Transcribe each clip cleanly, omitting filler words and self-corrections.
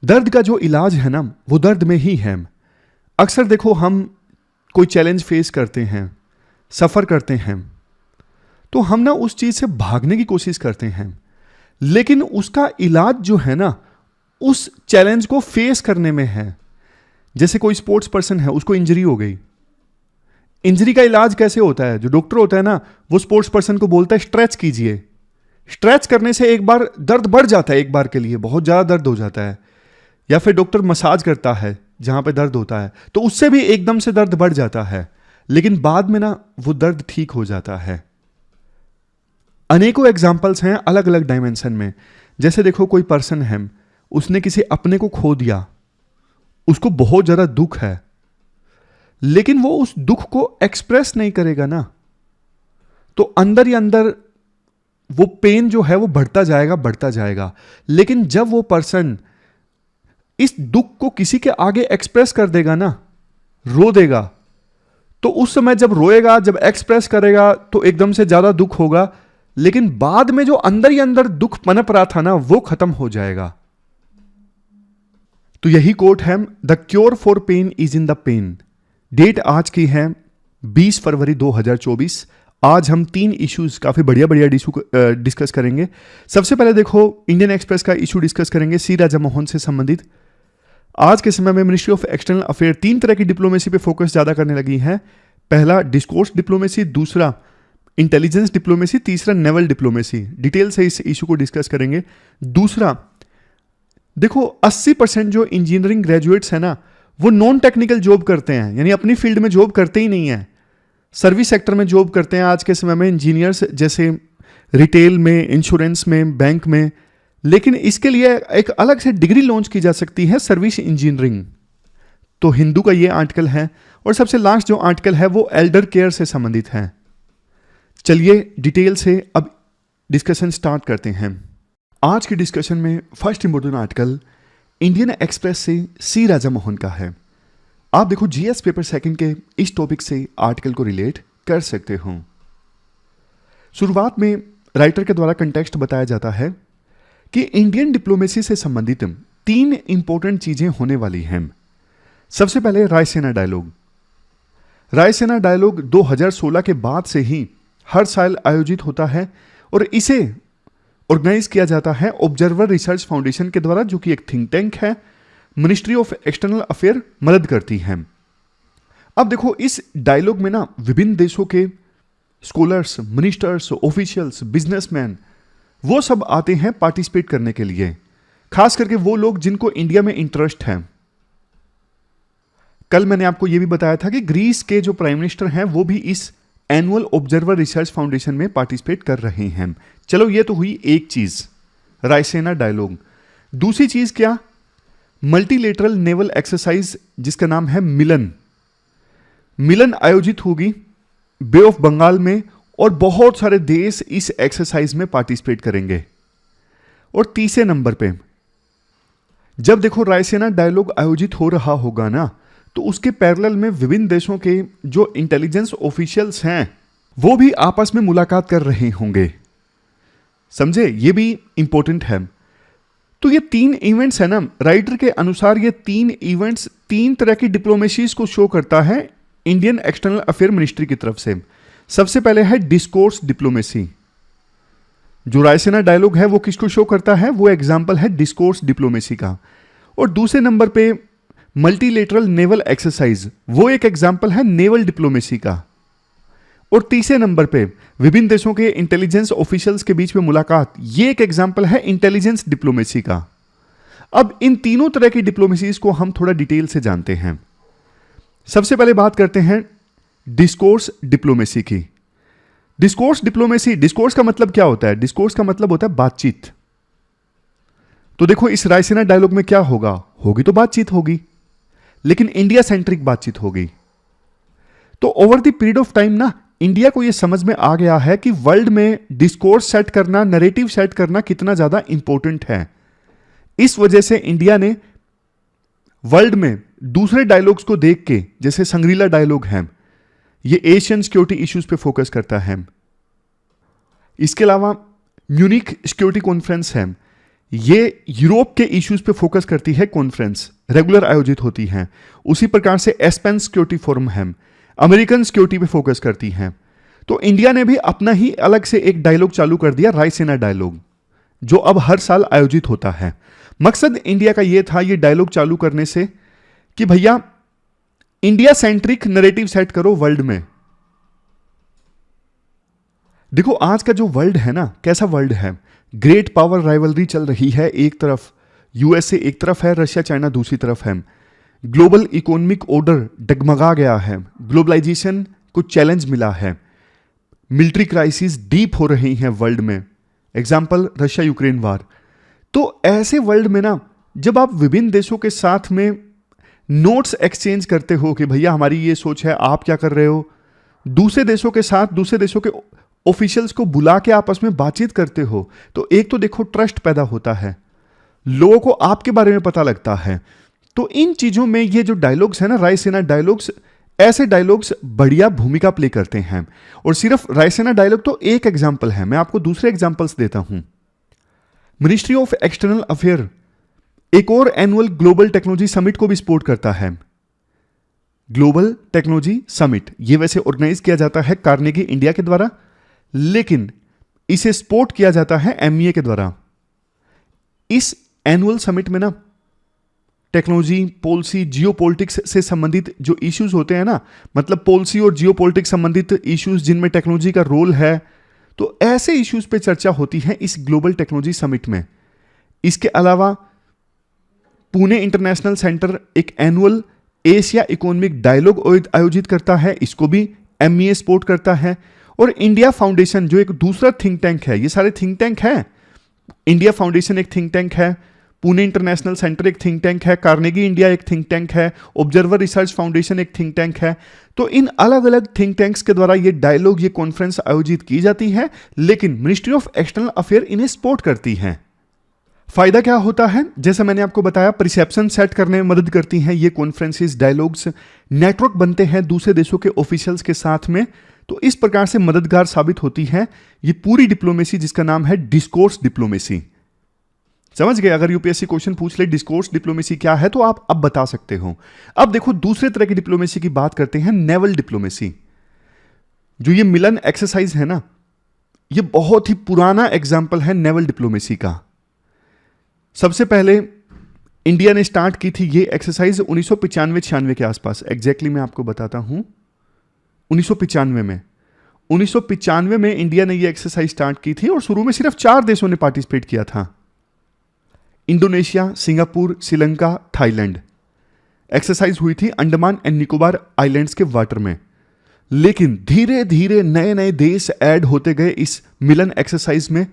दर्द का जो इलाज है ना वो दर्द में ही है। अक्सर देखो हम कोई चैलेंज फेस करते हैं, सफ़र करते हैं, तो हम ना उस चीज़ से भागने की कोशिश करते हैं, लेकिन उसका इलाज जो है ना उस चैलेंज को फेस करने में है। जैसे कोई स्पोर्ट्स पर्सन है, उसको इंजरी हो गई, इंजरी का इलाज कैसे होता है? जो डॉक्टर होता है ना वो स्पोर्ट्स पर्सन को बोलता है स्ट्रेच कीजिए। स्ट्रेच करने से एक बार दर्द बढ़ जाता है, एक बार के लिए बहुत ज़्यादा दर्द हो जाता है। या फिर डॉक्टर मसाज करता है जहां पे दर्द होता है, तो उससे भी एकदम से दर्द बढ़ जाता है, लेकिन बाद में ना वो दर्द ठीक हो जाता है। अनेकों एग्जाम्पल्स हैं अलग अलग डायमेंशन में। जैसे देखो कोई पर्सन है, उसने किसी अपने को खो दिया, उसको बहुत ज़्यादा दुख है, लेकिन वो उस दुख को एक्सप्रेस नहीं करेगा ना, तो अंदर ही अंदर वो पेन जो है वो बढ़ता जाएगा बढ़ता जाएगा। लेकिन जब वो पर्सन इस दुख को किसी के आगे एक्सप्रेस कर देगा ना, रो देगा, तो उस समय जब रोएगा, जब एक्सप्रेस करेगा तो एकदम से ज्यादा दुख होगा, लेकिन बाद में जो अंदर ही अंदर दुख पनप रहा था ना वो खत्म हो जाएगा। तो यही कोट है, the cure for pain is in the pain. Date आज की है 20 फरवरी 2024। आज हम 3 इश्यूज काफी बढ़िया बढ़िया डिस्कस करेंगे। सबसे पहले देखो इंडियन एक्सप्रेस का इशू डिस्कस करेंगे सी राजा मोहन से संबंधित। आज के समय में मिनिस्ट्री ऑफ एक्सटर्नल अफेयर 3 तरह की डिप्लोमेसी पे फोकस ज्यादा करने लगी है। पहला डिस्कोर्स डिप्लोमेसी, दूसरा इंटेलिजेंस डिप्लोमेसी, तीसरा नेवल डिप्लोमेसी। डिटेल से इस इशू को डिस्कस करेंगे। दूसरा देखो 80% जो इंजीनियरिंग ग्रेजुएट्स है ना वो नॉन टेक्निकल जॉब करते हैं, यानी अपनी फील्ड में जॉब करते ही नहीं है, सर्विस सेक्टर में जॉब करते हैं। आज के समय में इंजीनियर्स जैसे रिटेल में, इंश्योरेंस में, बैंक में, लेकिन इसके लिए एक अलग से डिग्री लॉन्च की जा सकती है, सर्विस इंजीनियरिंग। तो हिंदू का ये आर्टिकल है। और सबसे लास्ट जो आर्टिकल है वो एल्डर केयर से संबंधित है। चलिए डिटेल से अब डिस्कशन स्टार्ट करते हैं। आज की डिस्कशन में first important article Indian express से सी राजा मोहन का है। आप देखो जीएस पेपर सेकंड के इस टॉपिक से आर्टिकल को रिलेट कर सकते हो। शुरुआत में राइटर के द्वारा कंटेक्स्ट बताया जाता है कि इंडियन डिप्लोमेसी से संबंधित 3 इंपॉर्टेंट चीजें होने वाली हैं। सबसे पहले रायसीना डायलॉग। रायसीना डायलॉग 2016 के बाद से ही हर साल आयोजित होता है और इसे ऑर्गेनाइज किया जाता है ऑब्जर्वर रिसर्च फाउंडेशन के द्वारा, जो कि एक थिंक टैंक है। मिनिस्ट्री ऑफ एक्सटर्नल अफेयर मदद करती है। अब देखो इस डायलॉग में ना विभिन्न देशों के स्कॉलर्स, मिनिस्टर्स, ऑफिशियल्स, बिजनेसमैन वो सब आते हैं पार्टिसिपेट करने के लिए, खास करके वो लोग जिनको इंडिया में इंटरेस्ट है। कल मैंने आपको यह भी बताया था कि ग्रीस के जो प्राइम मिनिस्टर हैं वो भी इस एनुअल ऑब्जर्वर रिसर्च फाउंडेशन में पार्टिसिपेट कर रहे हैं। चलो ये तो हुई एक चीज, रायसीना डायलॉग। दूसरी चीज क्या? मल्टीलेटरल नेवल एक्सरसाइज, जिसका नाम है मिलन। मिलन आयोजित होगी बे ऑफ बंगाल में और बहुत सारे देश इस एक्सरसाइज में पार्टिसिपेट करेंगे। और तीसरे नंबर पे जब देखो रायसीना डायलॉग आयोजित हो रहा होगा ना, तो उसके पैरेलल में विभिन्न देशों के जो इंटेलिजेंस ऑफिशियल्स हैं वो भी आपस में मुलाकात कर रहे होंगे। समझे? ये भी इंपॉर्टेंट है। तो ये 3 इवेंट्स है ना, राइटर के अनुसार ये 3 इवेंट्स 3 तरह की डिप्लोमेसीज को शो करता है इंडियन एक्सटर्नल अफेयर मिनिस्ट्री की तरफ से। सबसे पहले है डिस्कोर्स डिप्लोमेसी। जो रायसीना डायलॉग है वो किसको शो करता है? वो एग्जाम्पल है डिस्कोर्स डिप्लोमेसी का। और दूसरे नंबर पे मल्टीलेटरल नेवल एक्सरसाइज, वो एक एग्जाम्पल है नेवल डिप्लोमेसी का। और तीसरे नंबर पे विभिन्न देशों के इंटेलिजेंस ऑफिशियल्स के बीच में मुलाकात, ये एक एग्जाम्पल है इंटेलिजेंस डिप्लोमेसी का। अब इन तीनों तरह की डिप्लोमेसीज को हम थोड़ा डिटेल से जानते हैं। सबसे पहले बात करते हैं डिस्कोर्स डिप्लोमेसी की। डिस्कोर्स डिप्लोमेसी, डिस्कोर्स का मतलब क्या होता है? डिस्कोर्स का मतलब होता है बातचीत। तो देखो इस रायसीना डायलॉग में क्या होगा? होगी तो बातचीत होगी, लेकिन इंडिया सेंट्रिक बातचीत होगी। तो over the period of time ना इंडिया को यह समझ में आ गया है कि वर्ल्ड में डिस्कोर्स सेट करना, नैरेटिव सेट करना कितना ज्यादा इंपॉर्टेंट है। इस वजह से इंडिया ने वर्ल्ड में दूसरे डायलॉग्स को देख के, जैसे संग्रीला डायलॉग है, ये एशियन सिक्योरिटी इश्यूज पे फोकस करता है। इसके अलावा म्यूनिक सिक्योरिटी कॉन्फ्रेंस है, ये यूरोप के इश्यूज पे फोकस करती है कॉन्फ्रेंस, रेगुलर आयोजित होती हैं। उसी प्रकार से एस्पेन सिक्योरिटी फोरम है, अमेरिकन सिक्योरिटी पे फोकस करती हैं। तो इंडिया ने भी अपना ही अलग से एक डायलॉग चालू कर दिया, रायसीना डायलॉग, जो अब हर साल आयोजित होता है। मकसद इंडिया का यह था ये डायलॉग चालू करने से कि भैया इंडिया सेंट्रिक नैरेटिव सेट करो वर्ल्ड में। देखो आज का जो वर्ल्ड है ना, कैसा वर्ल्ड है, ग्रेट पावर राइवलरी चल रही है। एक तरफ यूएसए एक तरफ है, रशिया चाइना दूसरी तरफ है। ग्लोबल इकोनॉमिक ऑर्डर डगमगा गया है, ग्लोबलाइजेशन को चैलेंज मिला है, मिलिट्री क्राइसिस डीप हो रही हैं वर्ल्ड में, एग्जाम्पल रशिया यूक्रेन वार। तो ऐसे वर्ल्ड में ना जब आप विभिन्न देशों के साथ में नोट्स एक्सचेंज करते हो कि भैया हमारी ये सोच है, आप क्या कर रहे हो, दूसरे देशों के साथ दूसरे देशों के ऑफिशियल्स को बुला के आपस में बातचीत करते हो, तो एक तो देखो ट्रस्ट पैदा होता है, लोगों को आपके बारे में पता लगता है। तो इन चीजों में ये जो डायलॉग्स है ना, रायसीना डायलॉग्स, ऐसे डायलॉग्स बढ़िया भूमिका प्ले करते हैं। और सिर्फ रायसीना डायलॉग तो एक एग्जाम्पल है, मैं आपको दूसरे एग्जाम्पल्स देता हूं। मिनिस्ट्री ऑफ एक्सटर्नल अफेयर एक और एनुअल ग्लोबल टेक्नोलॉजी समिट को भी सपोर्ट करता है। ग्लोबल टेक्नोलॉजी समिट ये वैसे ऑर्गेनाइज किया जाता है कार्नेगी इंडिया के द्वारा, लेकिन इसे सपोर्ट किया जाता है एमईए के द्वारा। इस एनुअल समिट में ना टेक्नोलॉजी, पॉलिसी, जियोपॉलिटिक्स से संबंधित जो इश्यूज होते हैं ना, मतलब पॉलिसी और जियोपॉलिटिक्स संबंधित इश्यूज जिनमें टेक्नोलॉजी का रोल है, तो ऐसे इश्यूज पे चर्चा होती है इस ग्लोबल टेक्नोलॉजी समिट में। इसके अलावा पुणे इंटरनेशनल सेंटर एक एनुअल एशिया इकोनॉमिक डायलॉग आयोजित करता है, इसको भी एमईए सपोर्ट करता है। और इंडिया फाउंडेशन जो एक दूसरा थिंक टैंक है, ये सारे थिंक टैंक है, इंडिया फाउंडेशन एक थिंक टैंक है, पुणे इंटरनेशनल सेंटर एक थिंक टैंक है, कार्नेगी इंडिया एक थिंक टैंक है, ऑब्जर्वर रिसर्च फाउंडेशन एक थिंक टैंक है। तो इन अलग अलग थिंक टैंक्स के द्वारा ये डायलॉग, ये कॉन्फ्रेंस आयोजित की जाती है, लेकिन मिनिस्ट्री ऑफ एक्सटर्नल अफेयर इन्हें सपोर्ट करती है। फायदा क्या होता है, जैसा मैंने आपको बताया, परसेप्शन सेट करने में मदद करती हैं ये कॉन्फ्रेंसेस, डायलॉग्स, नेटवर्क बनते हैं दूसरे देशों के ऑफिशियल्स के साथ में, तो इस प्रकार से मददगार साबित होती है ये पूरी डिप्लोमेसी जिसका नाम है डिस्कोर्स डिप्लोमेसी। समझ गए? अगर यूपीएससी क्वेश्चन पूछ ले डिस्कोर्स डिप्लोमेसी क्या है, तो आप अब बता सकते हो। अब देखो दूसरे तरह की डिप्लोमेसी की बात करते हैं, नेवल डिप्लोमेसी। जो ये मिलन एक्सरसाइज है ना, ये बहुत ही पुराना एग्जाम्पल है नेवल डिप्लोमेसी का। सबसे पहले इंडिया ने स्टार्ट की थी ये एक्सरसाइज 1995-96 के आसपास, एग्जैक्टली मैं आपको बताता हूं, 1995 में। 1995 में इंडिया ने ये एक्सरसाइज स्टार्ट की थी और शुरू में सिर्फ 4 देशों ने पार्टिसिपेट किया था, Indonesia, Singapore, Sri Lanka, Thailand. Exercise हुई थी अंडमान एंड निकोबार आइलैंड्स के वाटर में। लेकिन धीरे धीरे नए नए देश ऐड होते गए इस मिलन एक्सरसाइज में।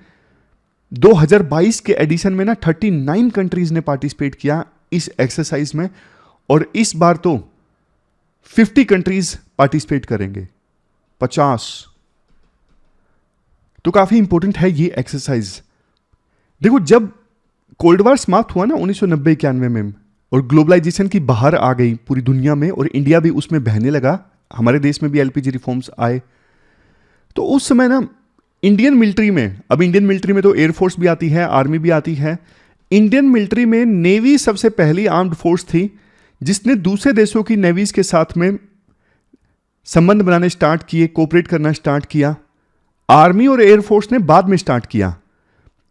2022 के एडिशन में ना 39 कंट्रीज ने पार्टिसिपेट किया इस एक्सरसाइज में, और इस बार तो 50 कंट्रीज पार्टिसिपेट करेंगे, 50। तो काफी इंपॉर्टेंट है ये एक्सरसाइज। देखो जब कोल्ड वार समाप्त हुआ ना 1990-91 में, और ग्लोबलाइजेशन की बाहर आ गई पूरी दुनिया में, और इंडिया भी उसमें बहने लगा, हमारे देश में भी एलपीजी रिफॉर्म्स आए, तो उस समय ना इंडियन मिलिट्री में, अब इंडियन मिलिट्री में तो एयरफोर्स भी आती है, आर्मी भी आती है, इंडियन मिलिट्री में नेवी सबसे पहली आर्म्ड फोर्स थी जिसने दूसरे देशों की नेवीज के साथ में संबंध बनाने स्टार्ट किए, कोऑपरेट करना स्टार्ट किया। आर्मी और एयरफोर्स ने बाद में स्टार्ट किया।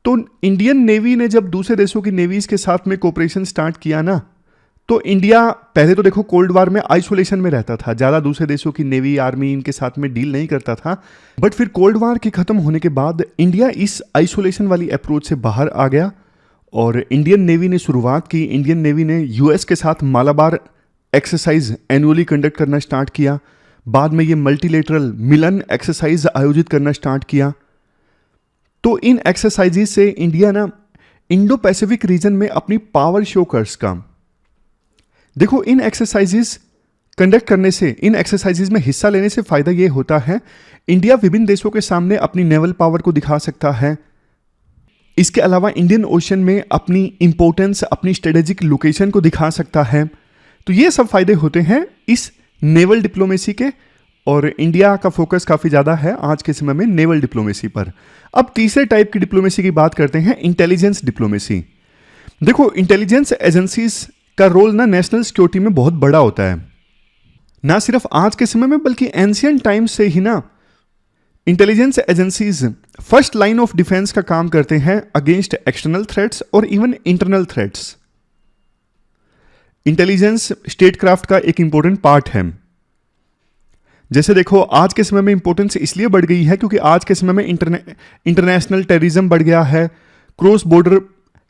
तो इंडियन नेवी ने जब दूसरे देशों की नेवीज के साथ में कोऑपरेशन स्टार्ट किया ना, तो इंडिया पहले तो देखो कोल्ड वार में आइसोलेशन में रहता था, ज़्यादा दूसरे देशों की नेवी, आर्मी इनके साथ में डील नहीं करता था। बट फिर कोल्ड वार के ख़त्म होने के बाद इंडिया इस आइसोलेशन वाली अप्रोच से बाहर आ गया, और इंडियन नेवी ने शुरुआत की। इंडियन नेवी ने यूएस के साथ मालाबार एक्सरसाइज एनुअली कंडक्ट करना स्टार्ट किया। बाद में ये मल्टीलेटरल मिलन एक्सरसाइज आयोजित करना स्टार्ट किया। तो इन एक्सरसाइजेज से इंडिया ना इंडो पैसिफिक रीजन में अपनी पावर शो कर सका। देखो इन एक्सरसाइजेज कंडक्ट करने से, इन एक्सरसाइजेज में हिस्सा लेने से फायदा ये होता है, इंडिया विभिन्न देशों के सामने अपनी नेवल पावर को दिखा सकता है। इसके अलावा इंडियन ओशन में अपनी इंपॉर्टेंस, अपनी स्ट्रेटेजिक लोकेशन को दिखा सकता है। तो ये सब फायदे होते हैं इस नेवल डिप्लोमेसी के। और इंडिया का फोकस काफ़ी ज़्यादा है आज के समय में नेवल डिप्लोमेसी पर। अब तीसरे टाइप की डिप्लोमेसी की बात करते हैं, इंटेलिजेंस डिप्लोमेसी। देखो, इंटेलिजेंस एजेंसीज का रोल ना नेशनल सिक्योरिटी में बहुत बड़ा होता है, ना सिर्फ आज के समय में बल्कि एंशियंट टाइम्स से ही ना intelligence agencies first line of defence का काम करते हैं अगेंस्ट एक्सटर्नल थ्रेट्स और even internal threats. Intelligence statecraft का एक इंपॉर्टेंट पार्ट है। जैसे देखो, आज के समय में इंपॉर्टेंस इसलिए बढ़ गई है क्योंकि आज के समय में इंटरनेशनल टेररिज्म बढ़ गया है, क्रॉस बॉर्डर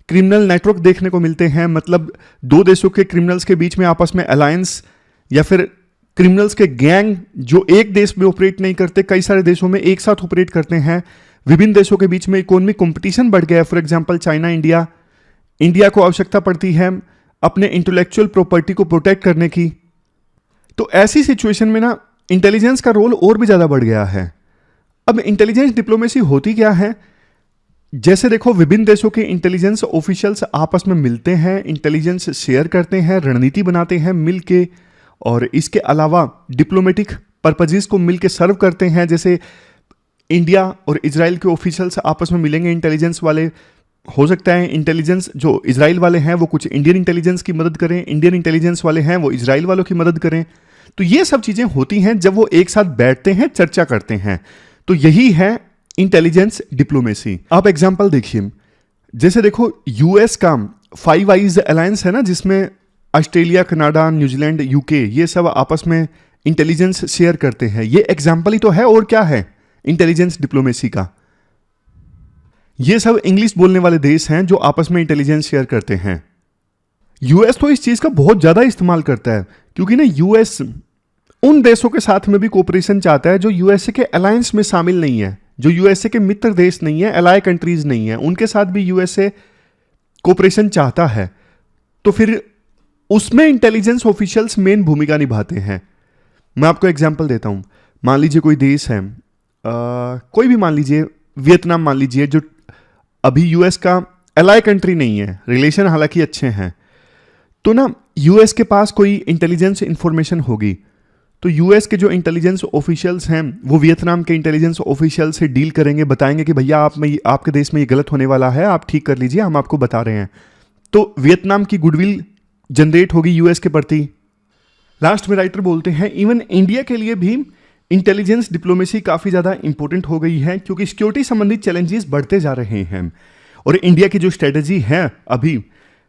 क्रिमिनल नेटवर्क देखने को मिलते हैं। मतलब दो देशों के क्रिमिनल्स के बीच में आपस में अलायंस या फिर क्रिमिनल्स के गैंग जो एक देश में ऑपरेट नहीं करते, कई सारे देशों में एक साथ ऑपरेट करते हैं। विभिन्न देशों के बीच में इकोनॉमिक कंपटीशन बढ़ गया है। फॉर एग्जांपल चाइना, इंडिया को आवश्यकता पड़ती है अपने इंटेलेक्चुअल प्रॉपर्टी को प्रोटेक्ट करने की। तो ऐसी सिचुएशन में ना इंटेलिजेंस का रोल और भी ज्यादा बढ़ गया है। अब इंटेलिजेंस डिप्लोमेसी होती क्या है? जैसे देखो, विभिन्न देशों के इंटेलिजेंस ऑफिशियल्स आपस में मिलते हैं, इंटेलिजेंस शेयर करते हैं, रणनीति बनाते हैं मिलके, और इसके अलावा डिप्लोमेटिक पर्पजेस को मिलके सर्व करते हैं। जैसे इंडिया और इजराइल के ऑफिशियल्स आपस में मिलेंगे, इंटेलिजेंस वाले। हो सकता है इंटेलिजेंस जो इजराइल वाले हैं वो कुछ इंडियन इंटेलिजेंस की मदद करें, इंडियन इंटेलिजेंस वाले हैं वो इजराइल वालों की मदद करें। तो ये सब चीजें होती हैं जब वो एक साथ बैठते हैं, चर्चा करते हैं। तो यही है इंटेलिजेंस डिप्लोमेसी। आप एग्जांपल देखिए, जैसे देखो यूएस का फाइव आइज अलायंस है ना, जिसमें ऑस्ट्रेलिया, कनाडा, न्यूजीलैंड, यूके ये सब आपस में इंटेलिजेंस शेयर करते हैं। ये एग्जांपल ही तो है, और क्या है इंटेलिजेंस डिप्लोमेसी का। ये सब इंग्लिश बोलने वाले देश हैं जो आपस में इंटेलिजेंस शेयर करते हैं। यूएस तो इस चीज का बहुत ज्यादा इस्तेमाल करता है, क्योंकि ना यूएस उन देशों के साथ में भी कोऑपरेशन चाहता है जो यूएसए के अलायंस में शामिल नहीं है, जो यूएसए के मित्र देश नहीं है, अलाय कंट्रीज नहीं है, उनके साथ भी यूएसए कोऑपरेशन चाहता है। तो फिर उसमें इंटेलिजेंस ऑफिशियल्स मेन भूमिका निभाते हैं। मैं आपको एग्जांपल देता हूं। मान लीजिए कोई देश है, कोई भी मान लीजिए वियतनाम मान लीजिए, जो अभी यूएस का अलाय कंट्री नहीं है, रिलेशन हालांकि अच्छे हैं। तो ना यूएस के पास कोई इंटेलिजेंस इंफॉर्मेशन होगी, तो यूएस के जो इंटेलिजेंस ऑफिशियल्स हैं वो वियतनाम के इंटेलिजेंस ऑफिशियल से डील करेंगे, बताएंगे कि भैया आपके देश में ये गलत होने वाला है, आप ठीक कर लीजिए, हम आपको बता रहे हैं। तो वियतनाम की गुडविल जनरेट होगी यूएस के प्रति। लास्ट में राइटर बोलते हैं इवन इंडिया के लिए भी इंटेलिजेंस डिप्लोमेसी काफ़ी ज़्यादा इंपॉर्टेंट हो गई है, क्योंकि सिक्योरिटी संबंधित चैलेंजेस बढ़ते जा रहे हैं। और इंडिया की जो स्ट्रेटजी है अभी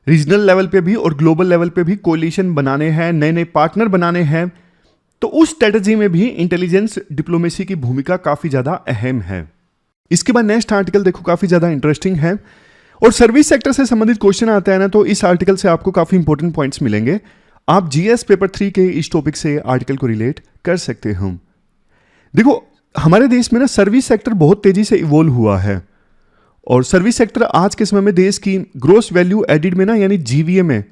रीजनल लेवल पे भी और ग्लोबल लेवल पे भी कोलिशन बनाने हैं, नए नए पार्टनर बनाने हैं। तो उस स्ट्रेटजी में भी इंटेलिजेंस डिप्लोमेसी की भूमिका काफ़ी ज़्यादा अहम है। इसके बाद नेक्स्ट आर्टिकल देखो, काफ़ी ज़्यादा इंटरेस्टिंग है और सर्विस सेक्टर से संबंधित क्वेश्चन आता है ना, तो इस आर्टिकल से आपको काफ़ी इंपॉर्टेंट पॉइंट्स मिलेंगे। आप जीएस पेपर 3 के इस टॉपिक से आर्टिकल को रिलेट कर सकते हो। देखो, हमारे देश में ना सर्विस सेक्टर बहुत तेजी से इवॉल्व हुआ है, और सर्विस सेक्टर आज के समय में देश की ग्रोस वैल्यू एडिड में ना, यानी जीवीए में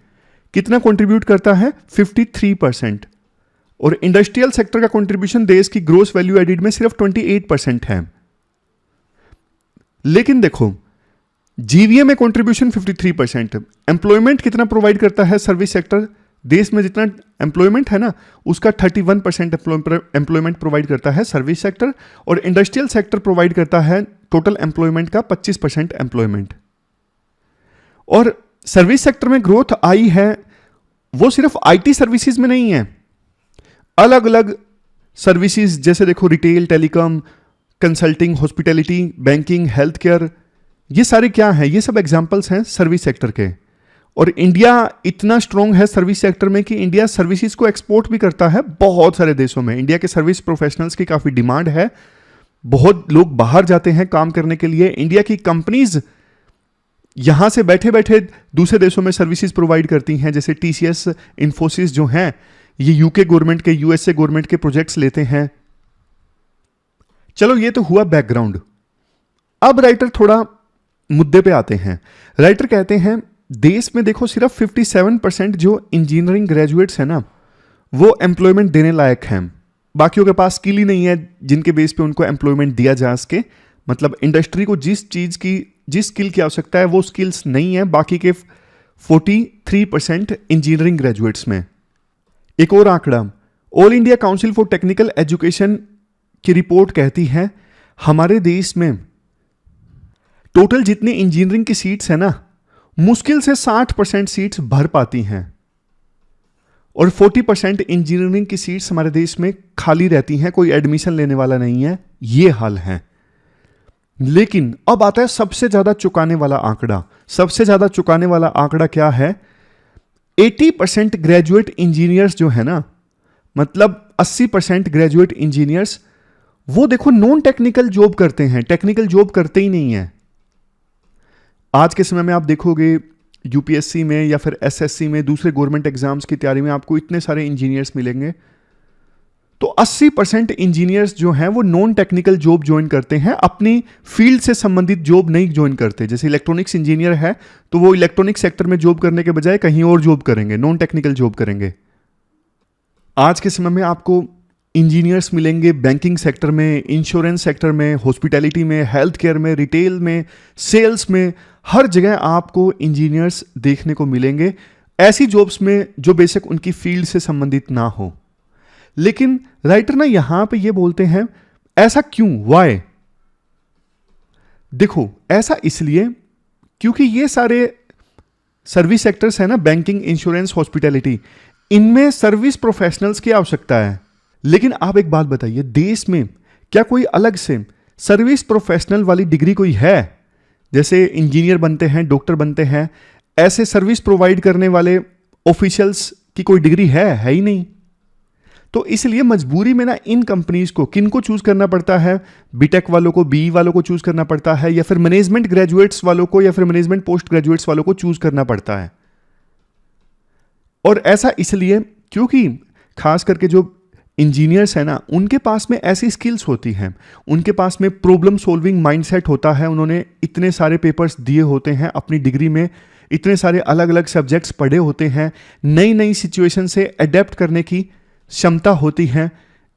कितना कंट्रीब्यूट करता है? 53%। और इंडस्ट्रियल सेक्टर का कंट्रीब्यूशन देश की ग्रोस वैल्यू एडिड में सिर्फ 28% है। लेकिन देखो, जीवीए में कंट्रीब्यूशन 53%, एम्प्लॉयमेंट कितना प्रोवाइड करता है सर्विस सेक्टर? देश में जितना एम्प्लॉयमेंट है ना, उसका 31% एम्प्लॉयमेंट प्रोवाइड करता है सर्विस सेक्टर, और इंडस्ट्रियल सेक्टर प्रोवाइड करता है टोटल एम्प्लॉयमेंट का 25% एम्प्लॉयमेंट। और सर्विस सेक्टर में ग्रोथ आई है वो सिर्फ आईटी सर्विसेज में नहीं है, अलग अलग सर्विसेज जैसे देखो retail, telecom, consulting, hospitality, banking, health care, ये सारे क्या हैं? ये सब एग्जांपल्स हैं सर्विस सेक्टर के। और इंडिया इतना स्ट्रांग है सर्विस सेक्टर में कि इंडिया सर्विसेज को एक्सपोर्ट भी करता है बहुत सारे देशों में। इंडिया के सर्विस प्रोफेशनल्स की काफ़ी डिमांड है, बहुत लोग बाहर जाते हैं काम करने के लिए। इंडिया की कंपनीज यहां से बैठे बैठे दूसरे देशों में सर्विसेज प्रोवाइड करती हैं, जैसे टीसीएस, इन्फोसिस जो हैं, ये यूके गवर्नमेंट के, यूएसए गवर्नमेंट के प्रोजेक्ट्स लेते हैं। चलो, ये तो हुआ बैकग्राउंड। अब राइटर थोड़ा मुद्दे पे आते हैं। राइटर कहते हैं देश में देखो सिर्फ 57% जो इंजीनियरिंग ग्रेजुएट्स हैं ना, वो एम्प्लॉयमेंट देने लायक हैं। बाकियों के पास स्किल ही नहीं है जिनके बेस पे उनको एम्प्लॉयमेंट दिया जा सके। मतलब इंडस्ट्री को जिस स्किल की आवश्यकता है वो स्किल्स नहीं है बाकी के 43% इंजीनियरिंग ग्रेजुएट्स में। एक और आंकड़ा, all India council for technical education की रिपोर्ट कहती है हमारे देश में टोटल जितनी इंजीनियरिंग की सीट्स है ना, मुश्किल से 60% सीट्स भर पाती हैं और 40% इंजीनियरिंग की सीट्स हमारे देश में खाली रहती हैं, कोई एडमिशन लेने वाला नहीं है। ये हाल है। लेकिन अब आता है सबसे ज्यादा चुकाने वाला आंकड़ा। सबसे ज्यादा चुकाने वाला आंकड़ा क्या है? 80% ग्रेजुएट इंजीनियर्स जो है ना, मतलब 80% ग्रेजुएट इंजीनियर्स, वो देखो नॉन टेक्निकल जॉब करते हैं, टेक्निकल जॉब करते ही नहीं है। आज के समय में आप देखोगे यूपीएससी में या फिर एसएससी में, दूसरे गवर्नमेंट एग्जाम्स की तैयारी में आपको इतने सारे इंजीनियर्स मिलेंगे। तो 80% इंजीनियर्स जो हैं वो नॉन टेक्निकल जॉब ज्वाइन करते हैं, अपनी फील्ड से संबंधित जॉब नहीं ज्वाइन करते। जैसे इलेक्ट्रॉनिक्स इंजीनियर है तो वो इलेक्ट्रॉनिक सेक्टर में जॉब करने के बजाय कहीं और जॉब करेंगे, नॉन टेक्निकल जॉब करेंगे। आज के समय में आपको इंजीनियर्स मिलेंगे बैंकिंग सेक्टर में, इंश्योरेंस सेक्टर में, हॉस्पिटैलिटी में, हेल्थ केयर में, रिटेल में, सेल्स में, हर जगह आपको इंजीनियर्स देखने को मिलेंगे, ऐसी जॉब्स में जो बेशक उनकी फील्ड से संबंधित ना हो। लेकिन राइटर ना यहां पे ये बोलते हैं ऐसा क्यों, वाई? देखो ऐसा इसलिए क्योंकि ये सारे सर्विस सेक्टर्स है ना, बैंकिंग, इंश्योरेंस, हॉस्पिटैलिटी, इनमें सर्विस प्रोफेशनल्स की आवश्यकता है। लेकिन आप एक बात बताइए, देश में क्या कोई अलग से सर्विस प्रोफेशनल वाली डिग्री कोई है? जैसे इंजीनियर बनते हैं, डॉक्टर बनते हैं, ऐसे सर्विस प्रोवाइड करने वाले ऑफिशियल्स की कोई डिग्री है ही नहीं। तो इसलिए मजबूरी में ना इन कंपनीज को किनको चूज करना पड़ता है? बीटेक वालों को, बीई वालों को चूज करना पड़ता है, या फिर मैनेजमेंट ग्रेजुएट्स वालों को, या फिर मैनेजमेंट पोस्ट ग्रेजुएट्स वालों को चूज करना पड़ता है। और ऐसा इसलिए क्योंकि खास करके जो इंजीनियर्स है ना, उनके पास में ऐसी स्किल्स होती हैं, उनके पास में प्रॉब्लम सॉल्विंग माइंडसेट होता है, उन्होंने इतने सारे पेपर्स दिए होते हैं अपनी डिग्री में, इतने सारे अलग अलग सब्जेक्ट्स पढ़े होते हैं, नई नई सिचुएशन से अडेप्ट करने की क्षमता होती है।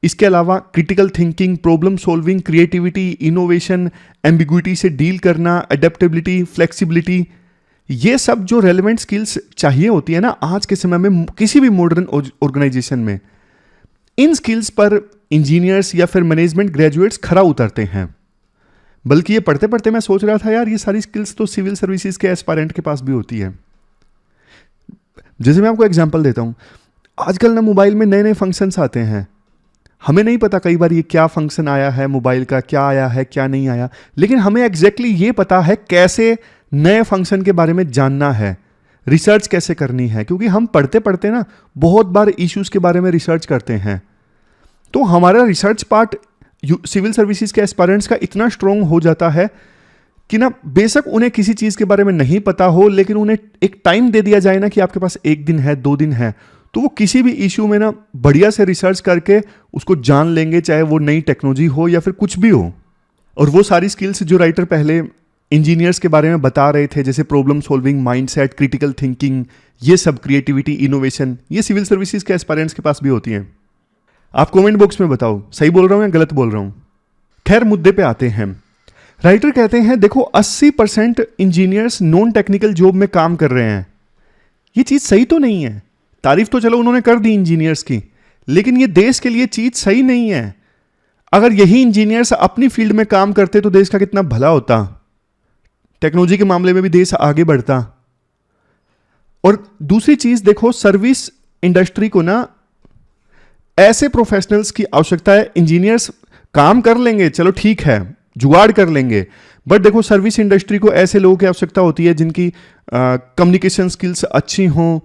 इसके अलावा critical thinking, problem solving, creativity, innovation, ambiguity से डील करना, अडेप्टेबिलिटी, फ्लेक्सिबिलिटी, ये सब जो रेलेवेंट स्किल्स चाहिए होती है ना आज के समय में किसी भी मॉडर्न ऑर्गेनाइजेशन में, इन स्किल्स पर इंजीनियर्स या फिर मैनेजमेंट ग्रेजुएट्स खरा उतरते हैं। बल्कि ये पढ़ते पढ़ते मैं सोच रहा था यार, ये सारी स्किल्स तो सिविल सर्विसेज के एस्पायरेंट के पास भी होती है। जैसे मैं आपको एग्जांपल देता हूं, आजकल ना मोबाइल में नए नए फंक्शंस आते हैं, हमें नहीं पता कई बार ये क्या फंक्शन आया है मोबाइल का, क्या आया है क्या नहीं आया, लेकिन हमें एग्जैक्टली ये पता है कैसे नए फंक्शन के बारे में जानना है, रिसर्च कैसे करनी है। क्योंकि हम पढ़ते पढ़ते ना बहुत बार इश्यूज के बारे में रिसर्च करते हैं, तो हमारा रिसर्च पार्ट सिविल सर्विसेज के एस्पायरेंट्स का इतना स्ट्रांग हो जाता है कि ना बेशक उन्हें किसी चीज के बारे में नहीं पता हो, लेकिन उन्हें एक टाइम दे दिया जाए ना कि आपके पास 1 दिन है, 2 दिन है, तो वो किसी भी इश्यू में ना बढ़िया से रिसर्च करके उसको जान लेंगे, चाहे वो नई टेक्नोलॉजी हो या फिर कुछ भी हो। और वो सारी स्किल्स जो राइटर पहले इंजीनियर्स के बारे में बता रहे थे, जैसे problem solving mindset, critical thinking, ये सब, क्रिएटिविटी, इनोवेशन, ये सिविल सर्विसेज के एस्पायरेंट्स के पास भी होती हैं। आप कमेंट बॉक्स में बताओ सही बोल रहा हूं या गलत बोल रहा हूं। खैर मुद्दे पे आते हैं। राइटर कहते हैं देखो 80% इंजीनियर्स नॉन टेक्निकल जॉब में काम कर रहे हैं। ये चीज सही तो नहीं है। तारीफ तो चलो उन्होंने कर दी इंजीनियर्स की, लेकिन ये देश के लिए चीज सही नहीं है। अगर यही इंजीनियर्स अपनी फील्ड में काम करते तो देश का कितना भला होता, टेक्नोलॉजी के मामले में भी देश आगे बढ़ता। और दूसरी चीज देखो, सर्विस इंडस्ट्री को ना ऐसे प्रोफेशनल्स की आवश्यकता है। इंजीनियर्स काम कर लेंगे, चलो ठीक है, जुगाड़ कर लेंगे, बट देखो सर्विस इंडस्ट्री को ऐसे लोगों की आवश्यकता होती है जिनकी कम्युनिकेशन स्किल्स अच्छी हों,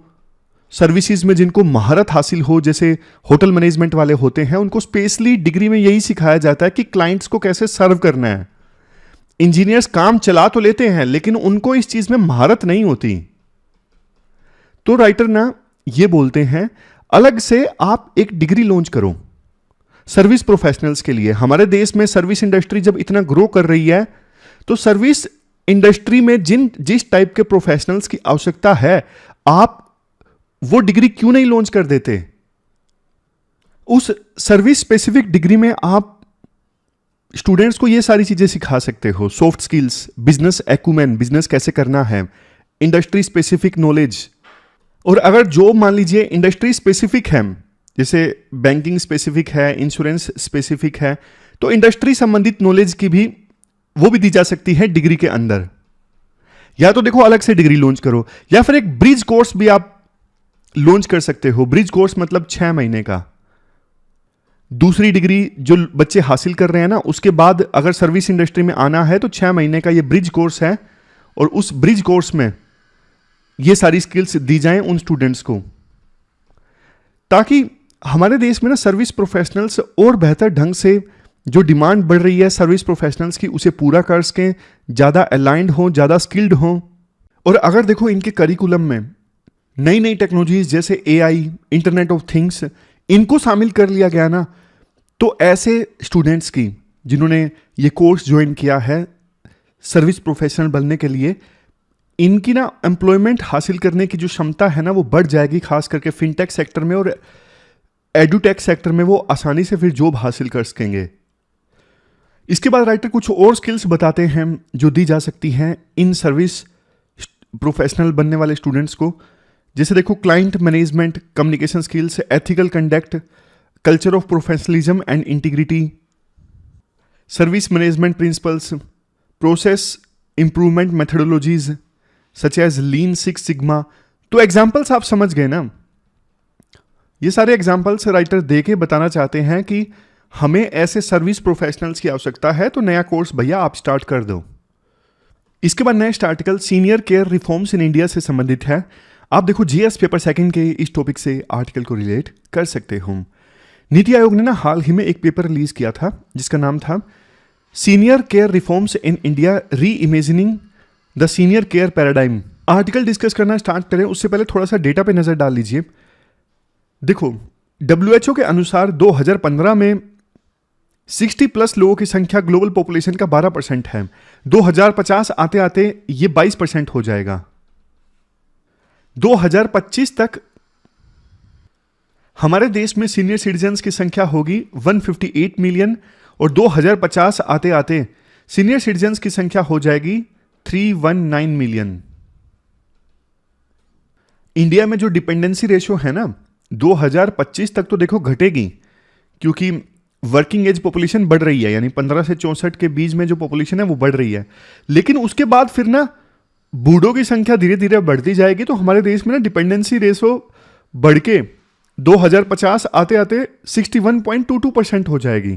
सर्विसेज में जिनको महारत हासिल हो, जैसे होटल मैनेजमेंट वाले होते हैं, उनको स्पेशली डिग्री में यही सिखाया जाता है कि क्लाइंट्स को कैसे सर्व करना है। इंजीनियर्स काम चला तो लेते हैं, लेकिन उनको इस चीज में महारत नहीं होती। तो राइटर ना ये बोलते हैं अलग से आप एक डिग्री लॉन्च करो सर्विस प्रोफेशनल्स के लिए। हमारे देश में सर्विस इंडस्ट्री जब इतना ग्रो कर रही है, तो सर्विस इंडस्ट्री में जिस टाइप के प्रोफेशनल्स की आवश्यकता है, आप वो डिग्री क्यों नहीं लॉन्च कर देते? उस सर्विस स्पेसिफिक डिग्री में आप स्टूडेंट्स को ये सारी चीजें सिखा सकते हो, soft skills, business acumen, business कैसे करना है, इंडस्ट्री स्पेसिफिक नॉलेज। और अगर जॉब मान लीजिए इंडस्ट्री स्पेसिफिक है, जैसे बैंकिंग स्पेसिफिक है, इंश्योरेंस स्पेसिफिक है, तो इंडस्ट्री संबंधित नॉलेज की भी वो भी दी जा सकती है डिग्री के अंदर। या तो देखो अलग से डिग्री लॉन्च करो, या फिर एक ब्रिज कोर्स भी आप लॉन्च कर सकते हो। ब्रिज कोर्स मतलब 6 महीने का। दूसरी डिग्री जो बच्चे हासिल कर रहे हैं ना, उसके बाद अगर सर्विस इंडस्ट्री में आना है तो 6 महीने का ये ब्रिज कोर्स है, और उस ब्रिज कोर्स में ये सारी स्किल्स दी जाएं उन स्टूडेंट्स को, ताकि हमारे देश में ना सर्विस प्रोफेशनल्स और बेहतर ढंग से जो डिमांड बढ़ रही है सर्विस प्रोफेशनल्स की, उसे पूरा कर सकें, ज़्यादा अलाइंड हो, ज़्यादा स्किल्ड हो। और अगर देखो इनके करिकुलम में नई नई टेक्नोलॉजीज जैसे एआई, इंटरनेट ऑफ थिंग्स, इनको शामिल कर लिया गया ना, तो ऐसे स्टूडेंट्स की जिन्होंने ये कोर्स ज्वाइन किया है सर्विस प्रोफेशनल बनने के लिए, इनकी ना एम्प्लॉयमेंट हासिल करने की जो क्षमता है ना वो बढ़ जाएगी, खास करके फिनटेक सेक्टर में और एडुटेक सेक्टर में वो आसानी से फिर जॉब हासिल कर सकेंगे। इसके बाद राइटर कुछ और स्किल्स बताते हैं जो दी जा सकती हैं इन सर्विस प्रोफेशनल बनने वाले स्टूडेंट्स को। जैसे देखो client management, communication skills, ethical conduct, culture of professionalism and integrity, service management principles, process improvement methodologies such as lean six sigma. तो एग्जाम्पल्स आप समझ गए ना, ये सारे एग्जाम्पल्स राइटर दे के बताना चाहते हैं कि हमें ऐसे सर्विस प्रोफेशनल्स की आवश्यकता है, तो नया कोर्स भैया आप स्टार्ट कर दो। इसके बाद next article senior care reforms in India से संबंधित है। आप देखो जीएस पेपर सेकंड के इस टॉपिक से आर्टिकल को रिलेट कर सकते हो। नीति आयोग ने ना हाल ही में एक पेपर रिलीज किया था जिसका नाम था senior care reforms in India reimagining the senior care paradigm. Article discuss करना स्टार्ट करें उससे पहले थोड़ा सा डेटा पे नजर डाल लीजिए। देखो WHO के अनुसार 2015 में 60 प्लस लोगों की संख्या ग्लोबल पॉपुलेशन का 12% है। 2050 आते आते ये 22% हो जाएगा। 2025 तक हमारे देश में सीनियर सिटीजन्स की संख्या होगी 158 मिलियन, और 2050 आते आते सीनियर सिटीजन्स की संख्या हो जाएगी 319 मिलियन। इंडिया में जो डिपेंडेंसी रेशियो है ना 2025 तक तो देखो घटेगी, क्योंकि वर्किंग एज पॉपुलेशन बढ़ रही है, यानी 15 से 64 के बीच में जो पॉपुलेशन है वो बढ़ रही है। लेकिन उसके बाद फिर ना बूढ़ों की संख्या धीरे धीरे बढ़ती जाएगी, तो हमारे देश में ना डिपेंडेंसी रेशियो बढ़ के 2050 आते आते 61.22% हो जाएगी।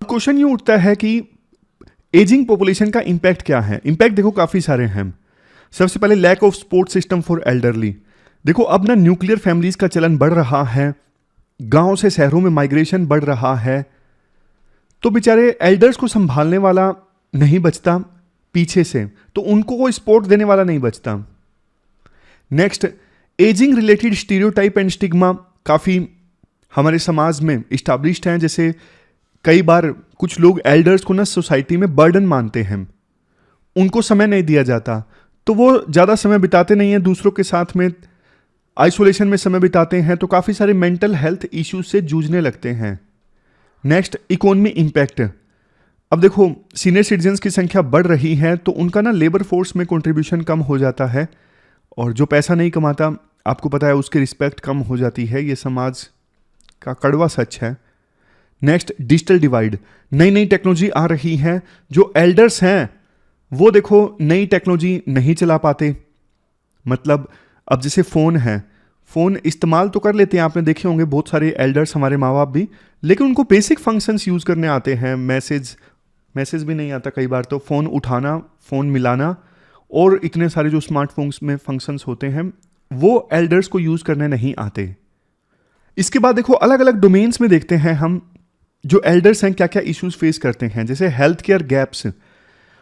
क्वेश्चन ये उठता है कि एजिंग पॉपुलेशन का इंपैक्ट क्या है। इंपैक्ट देखो काफी सारे हैं। सबसे पहले lack of support system for elderly. देखो अब ना न्यूक्लियर फैमिलीज का चलन बढ़ रहा है, गांव से शहरों में माइग्रेशन बढ़ रहा है, तो बेचारे एल्डर्स को संभालने वाला नहीं बचता पीछे से, तो उनको कोई सपोर्ट देने वाला नहीं बचता। Next, ageing related stereotype and stigma काफी हमारे समाज में इस्टेब्लिश्ड हैं। जैसे कई बार कुछ लोग एल्डर्स को ना सोसाइटी में बर्डन मानते हैं, उनको समय नहीं दिया जाता, तो वो ज्यादा समय बिताते नहीं हैं दूसरों के साथ में, आइसोलेशन में समय बिताते हैं, तो काफ़ी सारे मेंटल हेल्थ इश्यूज से जूझने लगते हैं। Next, economy impact. अब देखो सीनियर सिटीजन्स की संख्या बढ़ रही है, तो उनका ना लेबर फोर्स में कंट्रीब्यूशन कम हो जाता है, और जो पैसा नहीं कमाता आपको पता है उसकी रिस्पेक्ट कम हो जाती है। ये समाज का कड़वा सच है। Next, digital divide. नई नई टेक्नोलॉजी आ रही है, जो एल्डर्स हैं वो देखो नई टेक्नोलॉजी नहीं चला पाते। मतलब अब जैसे फ़ोन है, फ़ोन इस्तेमाल तो कर लेते हैं, आपने देखे होंगे बहुत सारे एल्डर्स, हमारे माँ बाप भी, लेकिन उनको बेसिक फंक्शंस यूज़ करने आते हैं। मैसेज भी नहीं आता कई बार, तो फ़ोन उठाना, फ़ोन मिलाना, और इतने सारे जो स्मार्टफोन्स में फंक्शंस होते हैं वो एल्डर्स को यूज़ करने नहीं आते। इसके बाद देखो अलग अलग डोमेन्स में देखते हैं हम जो एल्डर्स हैं क्या क्या इश्यूज फेस करते हैं। जैसे हेल्थ केयर गैप्स।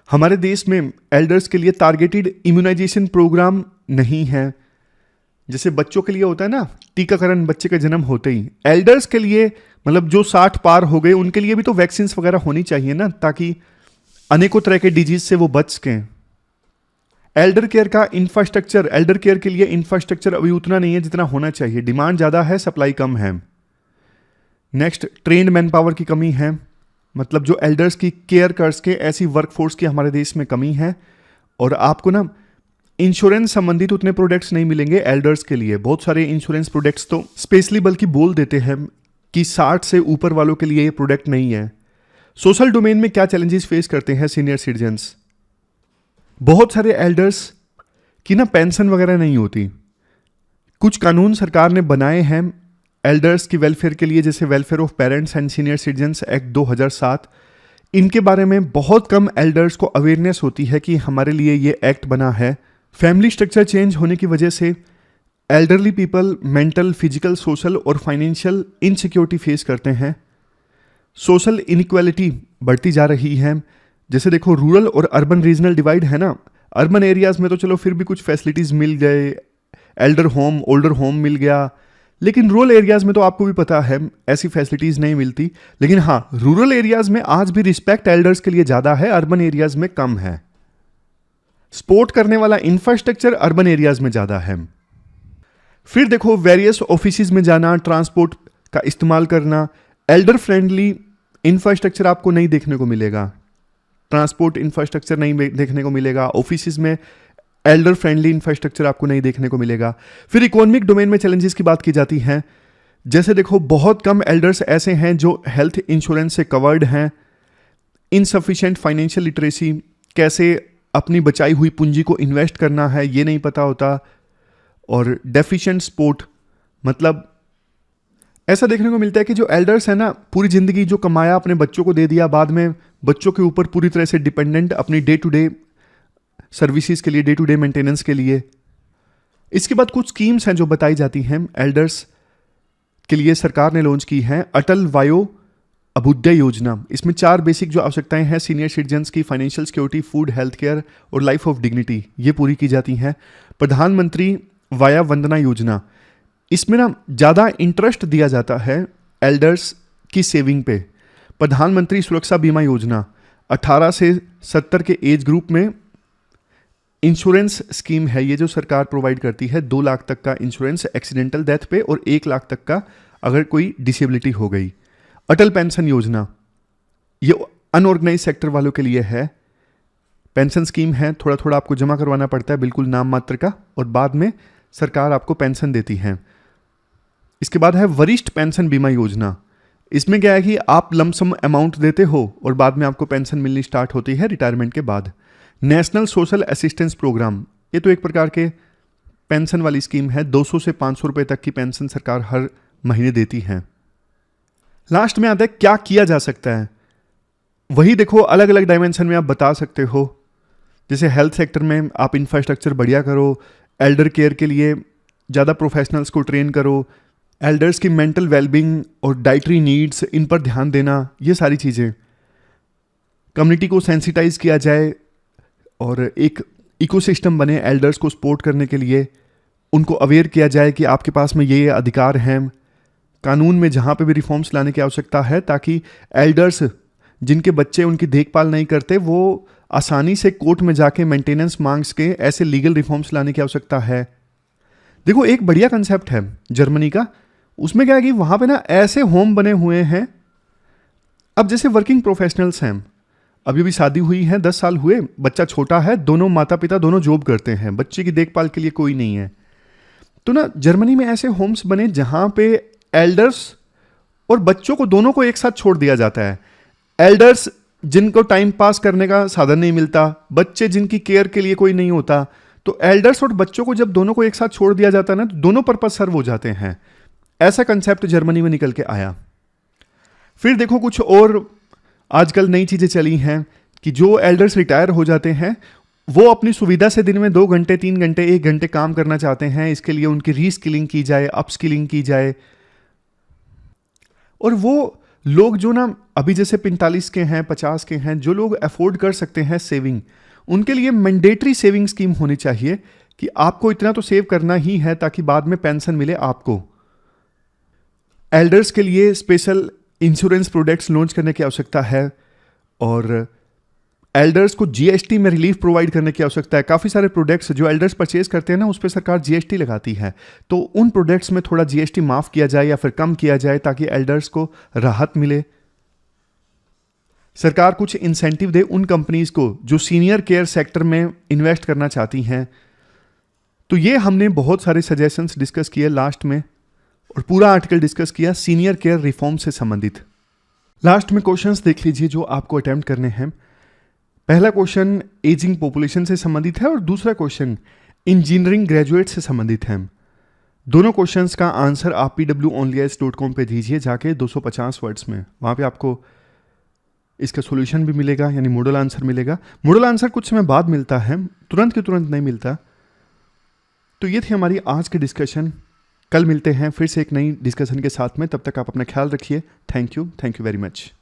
हमारे देश में एल्डर्स के लिए टारगेटेड इम्यूनाइजेशन प्रोग्राम नहीं है। जैसे बच्चों के लिए होता है ना टीकाकरण बच्चे का जन्म होते ही, एल्डर्स के लिए मतलब जो 60 पार हो गए उनके लिए भी तो वैक्सीन वगैरह होनी चाहिए ना, ताकि अनेकों तरह के डिजीज से वो बच सकें। एल्डर केयर का इंफ्रास्ट्रक्चर, एल्डर केयर के लिए इंफ्रास्ट्रक्चर अभी उतना नहीं है जितना होना चाहिए। डिमांड ज़्यादा है, सप्लाई कम है। नेक्स्ट, ट्रेन्ड मैन पावर की कमी है, मतलब जो एल्डर्स की केयर कर सके ऐसी वर्कफोर्स की हमारे देश में कमी है। और आपको ना इंश्योरेंस संबंधित उतने प्रोडक्ट्स नहीं मिलेंगे एल्डर्स के लिए। बहुत सारे इंश्योरेंस प्रोडक्ट्स तो स्पेशली बल्कि बोल देते हैं कि 60 से ऊपर वालों के लिए ये प्रोडक्ट नहीं है। सोशल डोमेन में क्या चैलेंजेस फेस करते हैं सीनियर सिटीजन्स? बहुत सारे एल्डर्स की ना पेंशन वगैरह नहीं होती। कुछ कानून सरकार ने बनाए हैं एल्डर्स की वेलफेयर के लिए, जैसे welfare of parents and senior citizens act 2007। इनके बारे में बहुत कम एल्डर्स को अवेयरनेस होती है कि हमारे लिए ये एक्ट बना है। फैमिली स्ट्रक्चर चेंज होने की वजह से elderly people mental, physical, social और फाइनेंशियल इनसिक्योरिटी फेस करते हैं। सोशल इनइक्वालिटी बढ़ती जा रही है। जैसे देखो, रूरल और अर्बन रीजनल डिवाइड है ना। अर्बन एरियाज में तो चलो फिर भी कुछ फैसिलिटीज मिल गए, एल्डर होम, ओल्डर होम मिल गया, लेकिन रूरल एरियाज में तो आपको भी पता है ऐसी फैसिलिटीज नहीं मिलती। लेकिन हाँ, रूरल एरियाज में आज भी रिस्पेक्ट एल्डर्स के लिए ज्यादा है, अर्बन एरियाज में कम है। सपोर्ट करने वाला इंफ्रास्ट्रक्चर अर्बन एरियाज में ज्यादा है। फिर देखो, वेरियस ऑफिसेज में जाना, ट्रांसपोर्ट का इस्तेमाल करना, एल्डर फ्रेंडली इंफ्रास्ट्रक्चर आपको नहीं देखने को मिलेगा। ट्रांसपोर्ट इंफ्रास्ट्रक्चर नहीं देखने को मिलेगा, ऑफिसेज में एल्डर फ्रेंडली इंफ्रास्ट्रक्चर आपको नहीं देखने को मिलेगा। फिर इकोनॉमिक डोमेन में चैलेंजेस की बात की जाती है। जैसे देखो, बहुत कम एल्डर्स ऐसे हैं जो हेल्थ इंश्योरेंस से कवर्ड हैं। इनसफिशिएंट फाइनेंशियल लिटरेसी, कैसे अपनी बचाई हुई पूंजी को इन्वेस्ट करना है ये नहीं पता होता। और डेफिशिएंट सपोर्ट, मतलब ऐसा देखने को मिलता है कि जो एल्डर्स है ना, पूरी जिंदगी जो कमाया अपने बच्चों को दे दिया, बाद में बच्चों के ऊपर पूरी तरह से डिपेंडेंट अपनी डे टू डे सर्विसेज के लिए, डे टू डे मेंटेनेंस के लिए। इसके बाद कुछ स्कीम्स हैं जो बताई जाती हैं एल्डर्स के लिए, सरकार ने लॉन्च की है। अटल वायो अभ्युदय योजना, इसमें 4 बेसिक जो आवश्यकताएं हैं सीनियर सिटीजन्स की, financial security, food, health care और लाइफ ऑफ डिग्निटी, ये पूरी की जाती हैं। प्रधानमंत्री वाया वंदना योजना, इसमें ना ज़्यादा इंटरेस्ट दिया जाता है एल्डर्स की सेविंग पे। प्रधानमंत्री सुरक्षा बीमा योजना, 18 से 70 के एज ग्रुप में इंश्योरेंस स्कीम है ये, जो सरकार प्रोवाइड करती है। 2 लाख तक का इंश्योरेंस एक्सीडेंटल डेथ पे और 1 लाख तक का अगर कोई डिसेबिलिटी हो गई। अटल पेंशन योजना, ये अनऑर्गेनाइज सेक्टर वालों के लिए है। पेंशन स्कीम है, थोड़ा थोड़ा आपको जमा करवाना पड़ता है, बिल्कुल नाम मात्र का, और बाद में सरकार आपको पेंशन देती है। इसके बाद है वरिष्ठ पेंशन बीमा योजना। इसमें क्या है कि आप लमसम अमाउंट देते हो और बाद में आपको पेंशन मिलनी स्टार्ट होती है रिटायरमेंट के बाद। नेशनल सोशल असिस्टेंस प्रोग्राम, ये तो एक प्रकार के पेंशन वाली स्कीम है। 200 से 500 रुपए तक की पेंशन सरकार हर महीने देती है। लास्ट में आता है क्या किया जा सकता है। वही देखो, अलग अलग डायमेंशन में आप बता सकते हो। जैसे हेल्थ सेक्टर में आप इंफ्रास्ट्रक्चर बढ़िया करो, एल्डर केयर के लिए ज़्यादा प्रोफेशनल्स को ट्रेन करो, एल्डर्स की मेंटल वेलबींग और डाइटरी नीड्स, इन पर ध्यान देना, ये सारी चीज़ें। कम्युनिटी को सेंसिटाइज किया जाए और एक इकोसिस्टम बने एल्डर्स को सपोर्ट करने के लिए। उनको अवेयर किया जाए कि आपके पास में ये अधिकार हैं। कानून में जहाँ पे भी रिफॉर्म्स लाने की आवश्यकता है, ताकि एल्डर्स जिनके बच्चे उनकी देखभाल नहीं करते, वो आसानी से कोर्ट में जाके मेंटेनेंस मांग के ऐसे लीगल रिफॉर्म्स लाने की आवश्यकता है। देखो, एक बढ़िया कंसेप्ट है जर्मनी का। उसमें क्या है कि वहाँ पे ना ऐसे होम बने हुए हैं। अब जैसे वर्किंग प्रोफेशनल्स हैं, अभी भी शादी हुई है, 10 साल हुए, बच्चा छोटा है, दोनों माता पिता दोनों जॉब करते हैं, बच्चे की देखभाल के लिए कोई नहीं है, तो ना जर्मनी में ऐसे होम्स बने जहाँ पे एल्डर्स और बच्चों को दोनों को एक साथ छोड़ दिया जाता है। एल्डर्स जिनको टाइम पास करने का साधन नहीं मिलता, बच्चे जिनकी केयर के लिए कोई नहीं होता, तो एल्डर्स और बच्चों को जब दोनों को एक साथ छोड़ दिया जाता है ना, तो दोनों पर्पस सर्व हो जाते हैं। ऐसा कंसेप्ट जर्मनी में निकल के आया। फिर देखो, कुछ और आजकल नई चीज़ें चली हैं कि जो एल्डर्स रिटायर हो जाते हैं, वो अपनी सुविधा से दिन में 2 घंटे, 3 घंटे, 1 घंटे काम करना चाहते हैं। इसके लिए उनकी रीस्किलिंग की जाए, अपस्किलिंग की जाए। और वो लोग जो ना अभी जैसे 45 के हैं, 50 के हैं, जो लोग अफोर्ड कर सकते हैं सेविंग, उनके लिए मैंडेटरी सेविंग स्कीम होनी चाहिए कि आपको इतना तो सेव करना ही है ताकि बाद में पेंशन मिले आपको। एल्डर्स के लिए स्पेशल इंश्योरेंस प्रोडक्ट्स लॉन्च करने की आवश्यकता है और एल्डर्स को जीएसटी में रिलीफ प्रोवाइड करने की आवश्यकता है। काफ़ी सारे प्रोडक्ट्स जो एल्डर्स परचेज करते हैं ना, उस पर सरकार जीएसटी लगाती है, तो उन प्रोडक्ट्स में थोड़ा जीएसटी माफ़ किया जाए या फिर कम किया जाए ताकि एल्डर्स को राहत मिले। सरकार कुछ इंसेंटिव दे उन कंपनीज को जो सीनियर केयर सेक्टर में इन्वेस्ट करना चाहती हैं। तो ये हमने बहुत सारे सजेशंस डिस्कस किए लास्ट में और पूरा आर्टिकल डिस्कस किया सीनियर केयर रिफॉर्म से संबंधित। लास्ट में क्वेश्चंस देख लीजिए जो आपको अटेम्प्ट करने हैं। पहला क्वेश्चन एजिंग पॉपुलेशन से संबंधित है और दूसरा क्वेश्चन इंजीनियरिंग ग्रेजुएट से संबंधित है। दोनों क्वेश्चंस का आंसर आप pwonlyis.com पे दीजिए जाके 250 वर्ड्स में। वहाँ पे आपको इसका सॉल्यूशन भी मिलेगा, यानी मॉडल आंसर मिलेगा। मॉडल आंसर कुछ समय बाद मिलता है, तुरंत के तुरंत नहीं मिलता। तो ये थी हमारी आज की डिस्कशन। कल मिलते हैं फिर से एक नई डिस्कशन के साथ में। तब तक आप अपना ख्याल रखिए। Thank you very much.